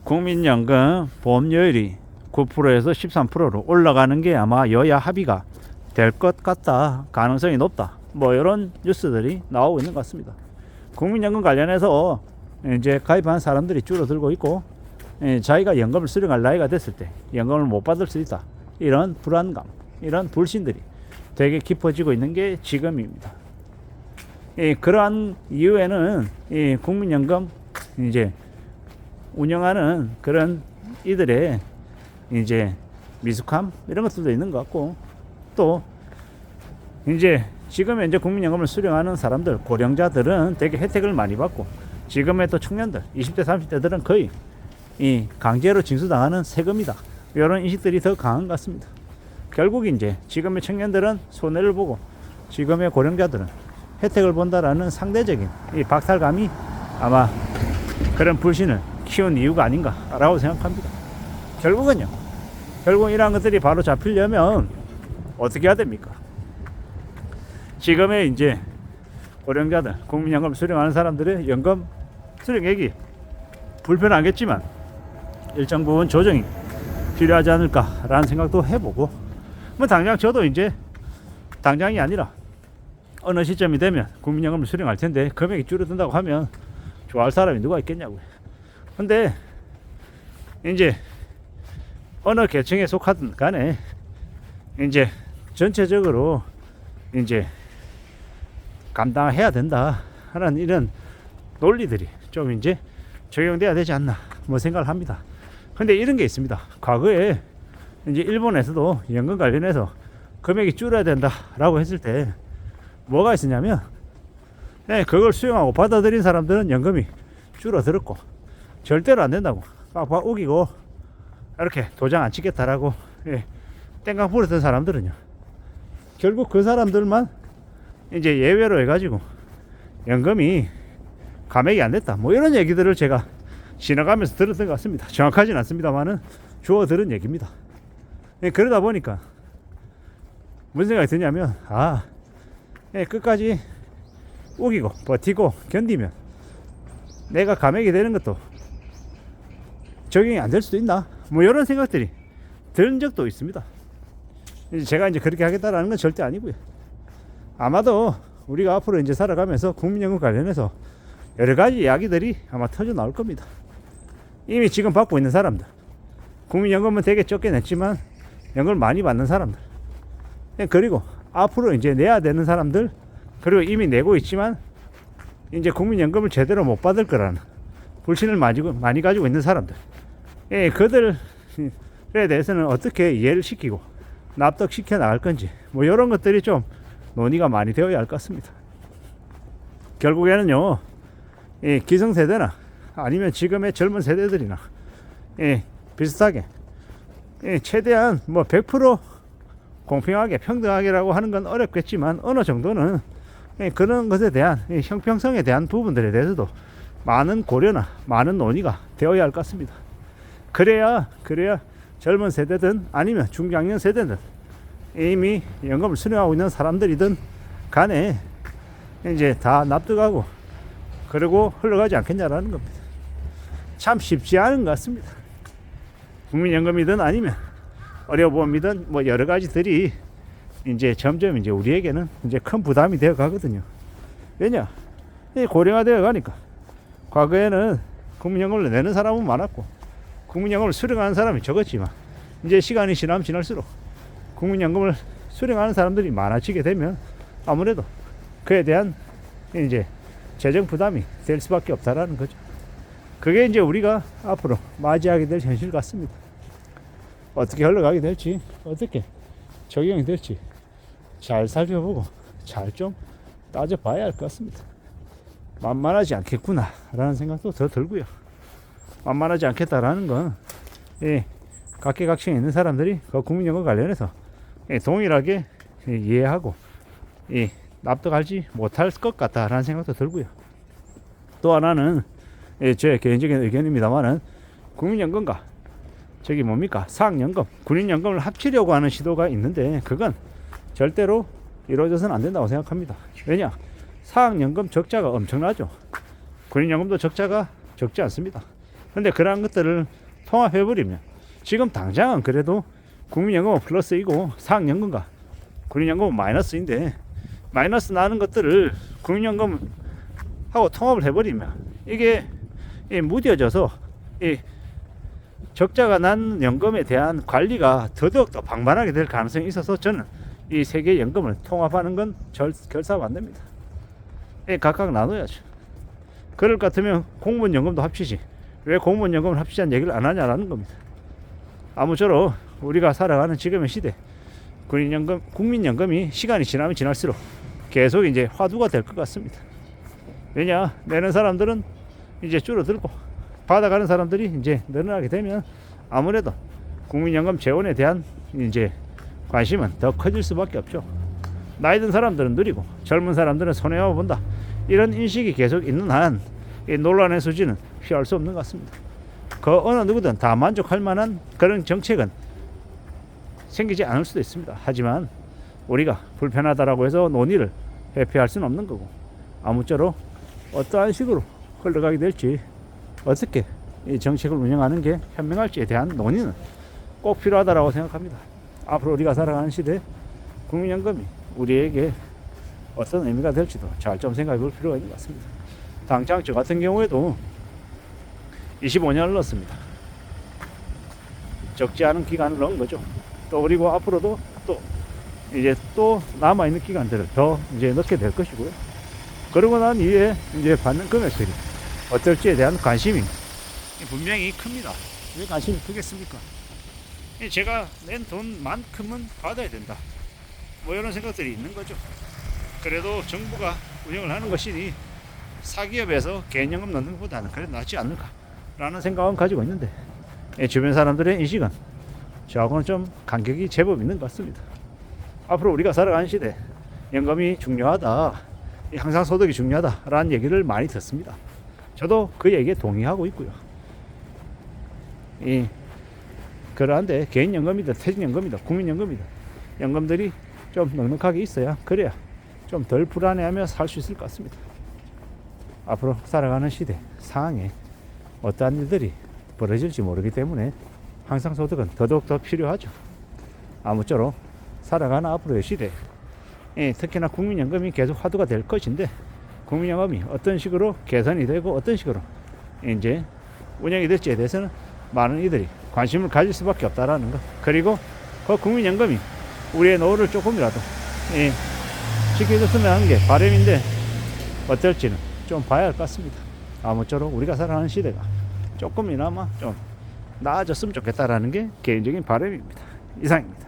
국민연금 보험료율이 9%에서 13%로 올라가는 게 아마 여야 합의가 될 것 같다. 가능성이 높다. 뭐 이런 뉴스들이 나오고 있는 것 같습니다. 국민연금 관련해서 이제 가입한 사람들이 줄어들고 있고, 자기가 연금을 수령할 나이가 됐을 때 연금을 못 받을 수 있다. 이런 불안감, 이런 불신들이 되게 깊어지고 있는 게 지금입니다. 그러한 이유에는 국민연금 이제 운영하는 그런 이들의 이제 미숙함 이런 것들도 있는 것 같고, 또 이제 지금 현재 국민연금을 수령하는 사람들, 고령자들은 되게 혜택을 많이 받고, 지금의 또 청년들 20대 30대들은 거의 이 강제로 징수당하는 세금이다, 이런 인식들이 더 강한 것 같습니다. 결국 이제 지금의 청년들은 손해를 보고 지금의 고령자들은 혜택을 본다라는 상대적인 이 박탈감이 아마 그런 불신을 키운 이유가 아닌가라고 생각합니다. 결국 이러한 것들이 바로 잡히려면 어떻게 해야 됩니까? 지금의 이제 고령자들, 국민연금 수령하는 사람들의 연금 수령액이 불편하겠지만 일정 부분 조정이 필요하지 않을까라는 생각도 해보고, 뭐 당장 저도 이제 당장이 아니라 어느 시점이 되면 국민연금을 수령할 텐데 금액이 줄어든다고 하면 좋아할 사람이 누가 있겠냐고요. 근데 이제 어느 계층에 속하든 간에 이제 전체적으로 이제 감당해야 된다 하는 이런 논리들이 좀 이제 적용돼야 되지 않나 뭐 생각을 합니다. 근데 이런 게 있습니다. 과거에 이제 일본에서도 연금 관련해서 금액이 줄어야 된다라고 했을 때 뭐가 있었냐면, 그걸 수용하고 받아들인 사람들은 연금이 줄어들었고, 절대로 안 된다고 빡빡 우기고 이렇게 도장 안 찍겠다라고 땡깡 부렸던 사람들은요, 결국 그 사람들만 이제 예외로 해가지고 연금이 감액이 안 됐다, 뭐 이런 얘기들을 제가 지나가면서 들었던 것 같습니다. 정확하진 않습니다만은 주워 들은 얘기입니다. 그러다 보니까 무슨 생각이 드냐면, 끝까지 우기고 버티고 견디면 내가 감액이 되는 것도 적용이 안 될 수도 있나, 뭐 이런 생각들이 든 적도 있습니다. 제가 이제 그렇게 하겠다라는 건 절대 아니고요. 아마도 우리가 앞으로 이제 살아가면서 국민연금 관련해서 여러 가지 이야기들이 아마 터져 나올 겁니다. 이미 지금 받고 있는 사람들, 국민연금은 되게 적게 냈지만 연금을 많이 받는 사람들, 그리고 앞으로 이제 내야 되는 사람들, 그리고 이미 내고 있지만 이제 국민연금을 제대로 못 받을 거라는 불신을 많이 가지고 있는 사람들, 그들에 대해서는 어떻게 이해를 시키고 납득시켜 나갈 건지, 뭐 이런 것들이 좀 논의가 많이 되어야 할 것 같습니다. 결국에는요, 기성세대나 아니면 지금의 젊은 세대들이나 비슷하게 최대한 뭐 100% 공평하게 평등하게라고 하는 건 어렵겠지만 어느 정도는 그런 것에 대한 형평성에 대한 부분들에 대해서도 많은 고려나 많은 논의가 되어야 할 것 같습니다. 그래야 젊은 세대든 아니면 중장년 세대든 이미 연금을 수령하고 있는 사람들이든 간에 이제 다 납득하고 그리고 흘러가지 않겠냐라는 겁니다. 참 쉽지 않은 것 같습니다. 국민연금이든 아니면 의료보험이든 뭐 여러 가지들이 이제 점점 이제 우리에게는 이제 큰 부담이 되어 가거든요. 왜냐? 고령화되어 가니까 과거에는 국민연금을 내는 사람은 많았고 국민연금을 수령하는 사람이 적었지만 이제 시간이 지나면 지날수록 국민연금을 수령하는 사람들이 많아지게 되면 아무래도 그에 대한 이제 재정 부담이 될 수밖에 없다라는 거죠. 그게 이제 우리가 앞으로 맞이하게 될 현실 같습니다. 어떻게 흘러가게 될지, 어떻게 적용이 될지 잘 살펴보고 잘 좀 따져봐야 할 것 같습니다. 만만하지 않겠구나 라는 생각도 더 들고요. 만만하지 않겠다라는 건 각계각층에 있는 사람들이 그 국민연금 관련해서 동일하게 이해하고 납득하지 못할 것 같다라는 생각도 들고요. 또 하나는 제 개인적인 의견입니다만은 국민연금과 저기 뭡니까 사학연금, 군인연금을 합치려고 하는 시도가 있는데 그건 절대로 이루어져서는 안 된다고 생각합니다. 왜냐? 사학연금 적자가 엄청나죠. 군인연금도 적자가 적지 않습니다. 근데 그러한 것들을 통합해버리면 지금 당장은 그래도 국민연금은 플러스이고 사학연금과 군인연금은 마이너스인데, 마이너스 나는 것들을 국민연금하고 통합을 해버리면 이게 무뎌져서 이 적자가 난 연금에 대한 관리가 더더욱 방만하게 될 가능성이 있어서 저는 이 세 개의 연금을 통합하는 건 결사하면 안 됩니다. 각각 나눠야죠. 그럴 것 같으면 공무원연금도 합치지, 왜 공무원연금을 합치자는 얘기를 안 하냐라는 겁니다. 아무쪼록 우리가 살아가는 지금의 시대, 군인연금, 국민연금이 시간이 지나면 지날수록 계속 이제 화두가 될 것 같습니다. 왜냐, 내는 사람들은 이제 줄어들고 받아가는 사람들이 이제 늘어나게 되면 아무래도 국민연금 재원에 대한 이제 관심은 더 커질 수밖에 없죠. 나이 든 사람들은 느리고 젊은 사람들은 손해만 본다, 이런 인식이 계속 있는 한 이 논란의 수지는 피할 수 없는 것 같습니다. 그 어느 누구든 다 만족할 만한 그런 정책은 생기지 않을 수도 있습니다. 하지만 우리가 불편하다라고 해서 논의를 회피할 수는 없는 거고, 아무쪼록 어떠한 식으로 흘러가게 될지, 어떻게 이 정책을 운영하는 게 현명할지에 대한 논의는 꼭 필요하다고 생각합니다. 앞으로 우리가 살아가는 시대 국민연금이 우리에게 어떤 의미가 될지도 잘 좀 생각해 볼 필요가 있는 것 같습니다. 당장 저 같은 경우에도 25년을 넣었습니다. 적지 않은 기간을 넣은 거죠. 또 그리고 앞으로도 또 이제 또 남아있는 기간들을 더 이제 넣게 될 것이고요. 그러고 난 이후에 이제 받는 금액들이 어떨지에 대한 관심이 분명히 큽니다. 왜 관심이 크겠습니까? 제가 낸 돈만큼은 받아야 된다, 뭐 이런 생각들이 있는 거죠. 그래도 정부가 운영을 하는 것이니 사기업에서 개인연금 넣는 것보다는 그래도 낫지 않을까라는 생각은 가지고 있는데, 주변 사람들의 인식은 저하고는 좀 간격이 제법 있는 것 같습니다. 앞으로 우리가 살아가는 시대 연금이 중요하다, 향상소득이 중요하다라는 얘기를 많이 듣습니다. 저도 그 얘기에 동의하고 있고요. 그러한데 개인연금이든 퇴직연금이든 국민연금이든 연금들이 좀 넉넉하게 있어야, 그래야 좀 덜 불안해하며 살 수 있을 것 같습니다. 앞으로 살아가는 시대 상황에 어떠한 일들이 벌어질지 모르기 때문에 향상소득은 더더욱 더 필요하죠. 아무쪼록 살아가는 앞으로의 시대, 특히나 국민연금이 계속 화두가 될 것인데, 국민연금이 어떤 식으로 개선이 되고 어떤 식으로 이제 운영이 될지에 대해서는 많은 이들이 관심을 가질 수밖에 없다라는 것, 그리고 그 국민연금이 우리의 노후를 조금이라도 지켜줬으면 하는 게 바람인데 어떨지는 좀 봐야 할 것 같습니다. 아무쪼록 우리가 살아가는 시대가 조금이나마 좀 나아졌으면 좋겠다라는 게 개인적인 바람입니다. 이상입니다.